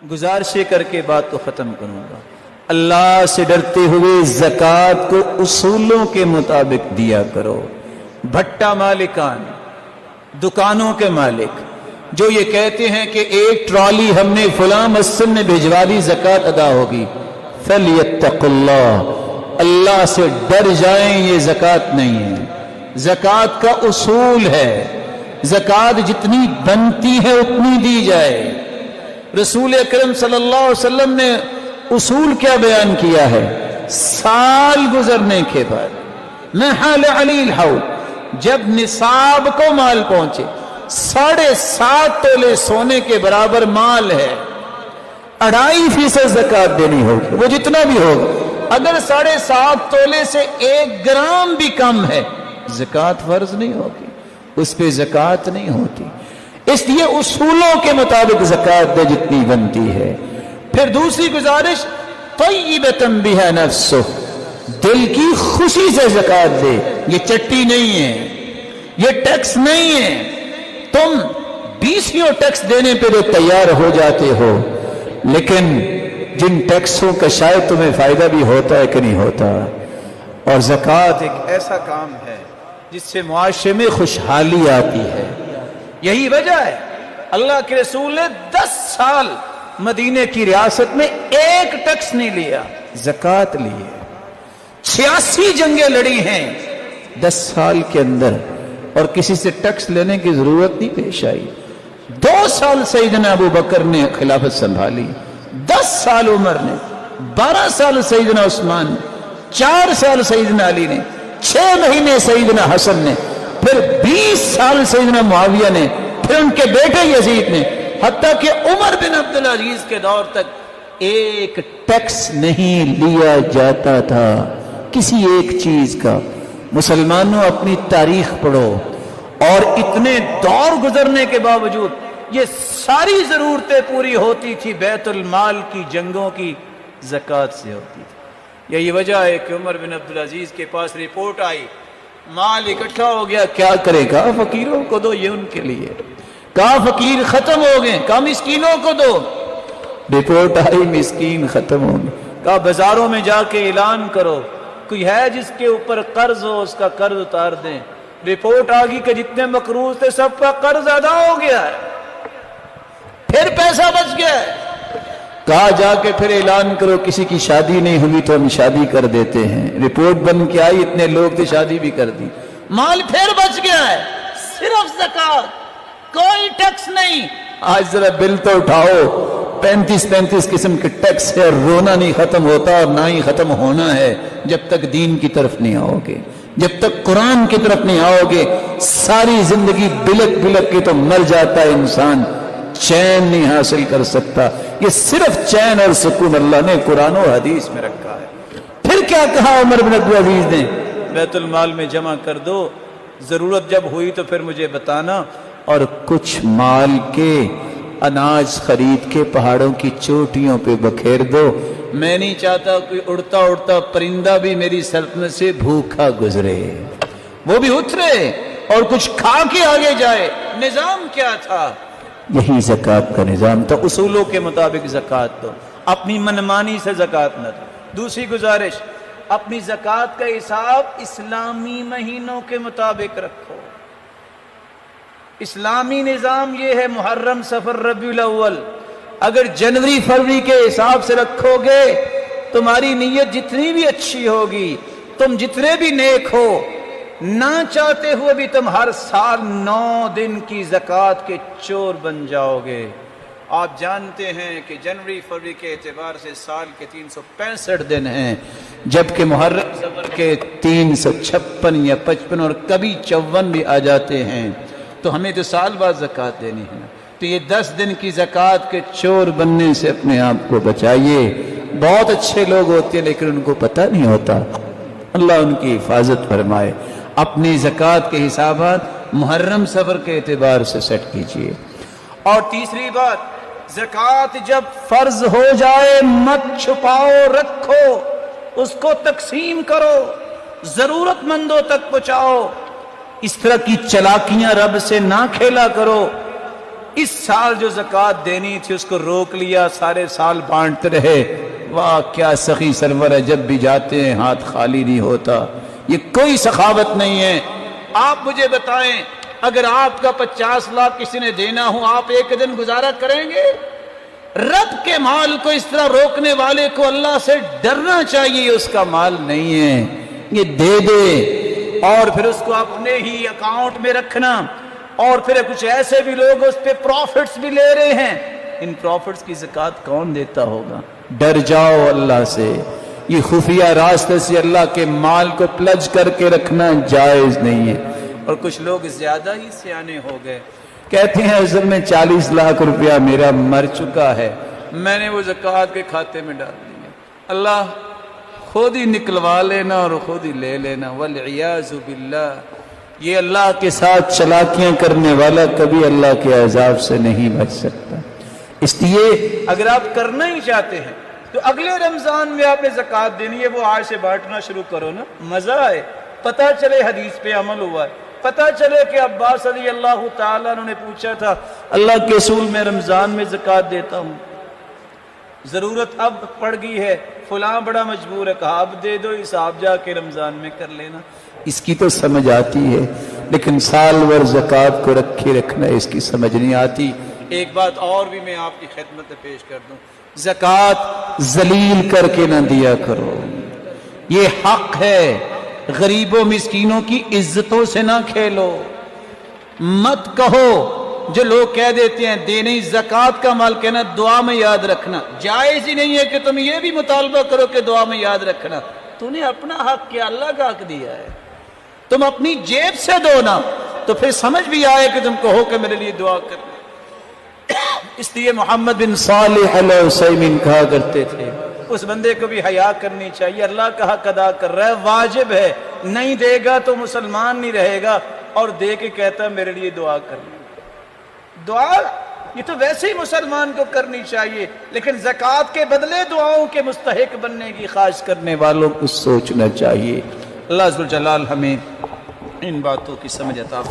गुजारिशें करके बात को ख़त्म करूँगा। अल्लाह से डरते हुए ज़कात को उसूलों के मुताबिक दिया करो। भट्टा मालिकान, दुकानों के मालिक जो ये कहते हैं कि एक ट्रॉली हमने फलां मस्जिद में भिजवा दी, ज़कात अदा होगी, फलियत्तकुल्लाह, अल्लाह से डर जाएं, ये ज़कात नहीं है। ज़कात का उसूल है, ज़कात जितनी बनती है उतनी दी जाए। रसूल अकरम सल्लल्लाहु अलैहि वसल्लम ने उसूल क्या बयान किया है? साल गुजरने के बाद नहल अलील हौल, जब निसाब को माल पहुंचे, 7.5 तोले सोने के बराबर माल है, 2.5% ज़कात देनी होगी, वो जितना भी होगा। अगर 7.5 तोले से 1 ग्राम भी कम है, ज़कात फर्ज नहीं होगी, उस पे ज़कात नहीं होती। इसलिए उसूलों के मुताबिक ज़कात दे जितनी बनती है। फिर दूसरी गुजारिश, तय्यबतन बिहा नफ्सुह, दिल की खुशी से ज़कात दे। ये चट्टी नहीं है, ये टैक्स नहीं है। तुम 20 टैक्स देने पे तो तैयार हो जाते हो, लेकिन जिन टैक्सों का शायद तुम्हें फायदा भी होता है कि नहीं होता। और ज़कात एक ऐसा काम है जिससे मुआशरे में खुशहाली आती है। यही वजह है अल्लाह के रसूल ने 10 साल मदीने की रियासत में एक टैक्स नहीं लिया, ज़कात लिए। 86 जंगें लड़ी हैं 10 साल के अंदर, और किसी से टैक्स लेने की जरूरत नहीं पेश आई। 2 साल सैयदना अबू बकर ने खिलाफत संभाली, 10 साल उमर ने, 12 साल सैयदना उस्मान, 4 साल सैयदना अली ने, 6 महीने सैयदना हसन ने, फिर 20 साल सैयदना मुआविया ने, फिर उनके बेटे यजीद ने, हत्ता कि उमर बिन अब्दुल अजीज के दौर तक एक टैक्स नहीं लिया जाता था किसी एक चीज का। मुसलमानों, अपनी तारीख पढ़ो, और इतने दौर गुजरने के बावजूद ये सारी जरूरतें पूरी होती थी बैतुल माल की, जंगों की ज़कात से होती थी। यही वजह है कि उमर बिन अब्दुल अजीज के पास रिपोर्ट आई, माल इकट्ठा हो गया, क्या करेगा? फकीरों को दो, ये उनके लिए। कहा फकीर खत्म हो गए, कहा मिस्कीनों को दो। रिपोर्ट आई मिस्कीन खत्म हो गए। कहा बाजारों में जाके ऐलान करो, कोई है जिसके ऊपर कर्ज हो उसका कर्ज उतार दें। रिपोर्ट आ गई कि जितने मकरूज थे सबका कर्ज अदा हो गया है, फिर पैसा बच गया है। कहा जाके फिर ऐलान करो, किसी की शादी नहीं हुई तो हम शादी कर देते हैं। रिपोर्ट बन के आई, इतने लोग थे, शादी भी कर दी, माल फिर बच गया है। सिर्फ ज़कात, कोई टैक्स नहीं। आज जरा बिल तो उठाओ, 35 किस्म के टैक्स है, रोना नहीं खत्म होता और ना ही खत्म होना है जब तक दीन की तरफ नहीं आओगे, जब तक कुरान की तरफ नहीं आओगे। सारी जिंदगी बिलक बिलक के तो मर जाता है इंसान, चैन नहीं हासिल कर सकता। ये सिर्फ चैन और सुकून अल्लाह ने कुरान और हदीस में रखा है। फिर क्या कहा उमर बिन अब्दुल अजीज ने? बैतुल माल में जमा कर दो, जरूरत जब हुई तो फिर मुझे बताना। और कुछ माल के अनाज खरीद के पहाड़ों की चोटियों पे बखेर दो। मैं नहीं चाहता कोई उड़ता उड़ता परिंदा भी मेरी सल्तनत से भूखा गुजरे, वो भी उतरे और कुछ खा के आगे जाए। निजाम क्या था? यही ज़कात का निजाम था। उसूलों के मुताबिक ज़कात दो, अपनी मनमानी से ज़कात न दो। दूसरी गुजारिश, अपनी ज़कात का हिसाब इस्लामी महीनों के मुताबिक रखो। इस्लामी निजाम ये है, मुहर्रम, सफर, रबीउल अव्वल। अगर जनवरी फरवरी के हिसाब से रखोगे, तुम्हारी नीयत जितनी भी अच्छी होगी, तुम जितने भी नेक हो, ना चाहते हुए भी तुम हर साल 9 दिन की ज़कात के चोर बन जाओगे। आप जानते हैं कि जनवरी फरवरी के एतबार से साल के 365 दिन हैं, जबकि मुहर्रम सफर के 356 या 55 और कभी 54 भी आ जाते हैं। तो हमें तो साल बाद ज़कात देनी है ना। तो ये 10 दिन की ज़कात के चोर बनने से अपने आप को बचाइए। बहुत अच्छे लोग होते हैं लेकिन उनको पता नहीं होता, अल्लाह उनकी हिफाजत फरमाए। अपनी ज़कात के हिसाबात मुहर्रम सफर के एतबार से सेट कीजिए। और तीसरी बात, ज़कात जब फर्ज हो जाए मत छुपाओ, रखो, उसको तकसीम करो, जरूरतमंदों तक पहुंचाओ। इस तरह की चलाकियां रब से ना खेला करो। اس سال جو زکوٰۃ دینی تھی اس کو روک لیا، سارے سال بانٹتے رہے۔ واہ کیا سخی سرور ہے، جب بھی جاتے ہیں ہاتھ خالی نہیں ہوتا۔ یہ کوئی سخاوت نہیں ہے۔ آپ مجھے بتائیں، اگر آپ کا 50 لاکھ کسی نے دینا ہو، آپ ایک دن گزارا کریں گے؟ رب کے مال کو اس طرح روکنے والے کو اللہ سے ڈرنا چاہیے، اس کا مال نہیں ہے، یہ دے دے اور پھر اس کو اپنے ہی اکاؤنٹ میں رکھنا، اور پھر کچھ ایسے بھی لوگ اس پہ پروفٹس بھی لے رہے ہیں، ان پروفٹس کی زکوٰۃ کون دیتا ہوگا؟ ڈر جاؤ اللہ سے۔ یہ خفیہ راستے سے اللہ کے مال کو پلج کر کے رکھنا جائز نہیں ہے۔ اور کچھ لوگ زیادہ ہی سیانے ہو گئے، کہتے ہیں اصل میں 40 لاکھ روپیہ میرا مر چکا ہے، میں نے وہ زکوٰۃ کے کھاتے میں ڈال دیا، اللہ خود ہی نکلوا لینا اور خود ہی لے لینا، والعیاذ باللہ۔ یہ اللہ کے ساتھ چلاکیاں کرنے والا کبھی اللہ کے عذاب سے نہیں بچ سکتا۔ اس لیے اگر آپ کرنا ہی چاہتے ہیں تو اگلے رمضان میں آپ نے زکوٰۃ دینی ہے، وہ آج سے بانٹنا شروع کرو نا، مزہ آئے، پتہ چلے حدیث پہ عمل ہوا ہے، پتہ چلے کہ عباس رضی اللہ تعالیٰ نے پوچھا تھا اللہ کے رسول میں رمضان میں زکوٰۃ دیتا ہوں، ضرورت اب پڑ گئی ہے، فلاں بڑا مجبور ہے، کہا اب دے دو، حساب جا کے رمضان میں کر لینا۔ اس کی تو سمجھ آتی ہے، لیکن سال بھر زکوٰۃ کو رکھے رکھنا اس کی سمجھ نہیں آتی۔ ایک بات اور بھی میں آپ کی خدمت میں پیش کر دوں، زکوٰۃ ذلیل کر کے نہ دیا کرو، یہ حق ہے۔ غریبوں مسکینوں کی عزتوں سے نہ کھیلو، مت کہو جو لوگ کہہ دیتے ہیں دے نہیں، زکوٰۃ کا مال کہنا دعا میں یاد رکھنا، جائز ہی نہیں ہے کہ تم یہ بھی مطالبہ کرو کہ دعا میں یاد رکھنا۔ تو نے اپنا حق کیا اللہ کا حق دیا ہے، تم اپنی جیب سے دو نا، تو پھر سمجھ بھی آئے کہ تم کہو کہ میرے لیے دعا کرنا۔ اس لیے محمد بن صالح العثیمین کہا کرتے تھے اس بندے کو بھی حیا کرنی چاہیے، اللہ کا حق ادا کر رہا ہے، واجب ہے، نہیں دے گا تو مسلمان نہیں رہے گا، اور دے کے کہتا ہے میرے لیے دعا کرنا۔ دعا یہ تو ویسے ہی مسلمان کو کرنی چاہیے، لیکن زکوٰۃ کے بدلے دعاؤں کے مستحق بننے کی خواہش کرنے والوں کو سوچنا چاہیے۔ اللہ عز و جلال ہمیں ان باتوں کی سمجھ عطا